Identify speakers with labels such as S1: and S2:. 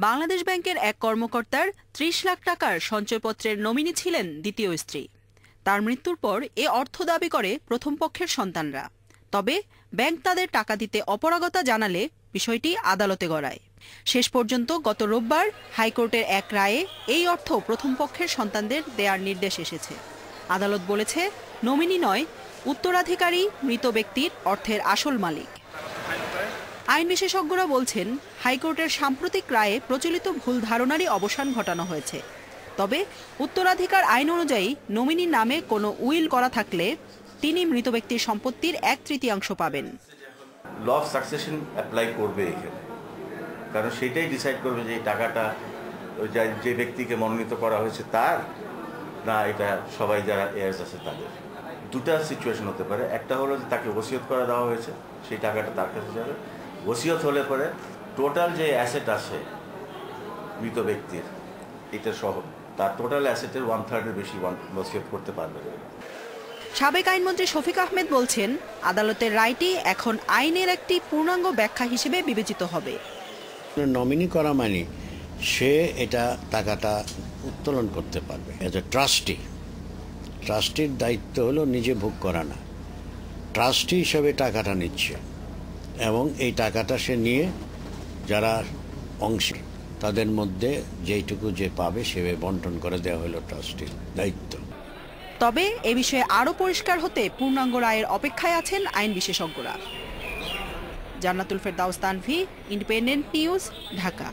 S1: বাংলাদেশ ব্যাংকের এক কর্মকর্তার ৩০ লাখ টাকার সঞ্চয়পত্রের নমিনি ছিলেন দ্বিতীয় স্ত্রী। তার মৃত্যুর পর এ অর্থ দাবি করে প্রথম পক্ষের সন্তানরা। তবে ব্যাংক তাদের টাকা দিতে অপারগতা জানালে বিষয়টি আদালতে গড়ায়। শেষ পর্যন্ত গত রোববার হাইকোর্টের এক রায়ে এই অর্থ প্রথম পক্ষের সন্তানদের দেওয়ার নির্দেশ এসেছে। আদালত বলেছে, নমিনি নয়, উত্তরাধিকারী মৃত ব্যক্তির অর্থের আসল মালিক। আইন বিশেষজ্ঞরা বলছেন, হাইকোর্টের সাম্প্রতিক রায়ে প্রচলিত ভুল ধারণারই অবসান ঘটানো হয়েছে। তবে উত্তরাধিকার আইন অনুযায়ী নমিনির নামে কোনো উইল করা থাকলে তিনি মৃত ব্যক্তির সম্পত্তির 1/3 পাবেন।
S2: ল অফ সাকসেশন অ্যাপ্লাই করবে এখানে, কারণ সেটাই ডিসাইড করবে যে এই টাকাটা যে ব্যক্তিকে মনোনীত করা হয়েছে তার, না এটা সবাই যারা এয়ার্স আছে তাদের। দুটা সিচুয়েশন হতে পারে। একটা হলো যে তাকে ওসিয়ত করে দেওয়া হয়েছে, সেই টাকাটা তার কাছে যাবে। ওসিয়ত হলে পরে টোটাল যে অ্যাসেট আছে মৃত ব্যক্তির, এটা সহ তার টোটাল অ্যাসেটের 1/3 বেশি ওসিয়ত করতে পারবে।
S1: সাবেক আইনমন্ত্রী শফিক আহমেদ বলছেন, আদালতের রায়টি এখন আইনের একটি পূর্ণাঙ্গ ব্যাখ্যা হিসেবে বিবেচিত হবে।
S3: নমিনি করা মানে সে এটা টাকাটা উত্তোলন করতে পারবে। এজ এ ট্রাস্টির দায়িত্ব হলো নিজে ভোগ করা না, ট্রাস্টি হিসাবে টাকাটা নিচ্ছে এবং এই টাকাটা সে নিয়ে যারা অংশী তাদের মধ্যে যেইটুকু যে পাবে সেভাবে বন্টন করে দেওয়া হলো ট্রাস্টির দায়িত্ব।
S1: তবে এ বিষয়ে আরও পরিষ্কার হতে পূর্ণাঙ্গ রায়ের অপেক্ষায় আছেন আইন বিশেষজ্ঞরা। জান্নাতুল ফেরদাউস তানভি, ইন্ডিপেন্ডেন্ট নিউজ, ঢাকা।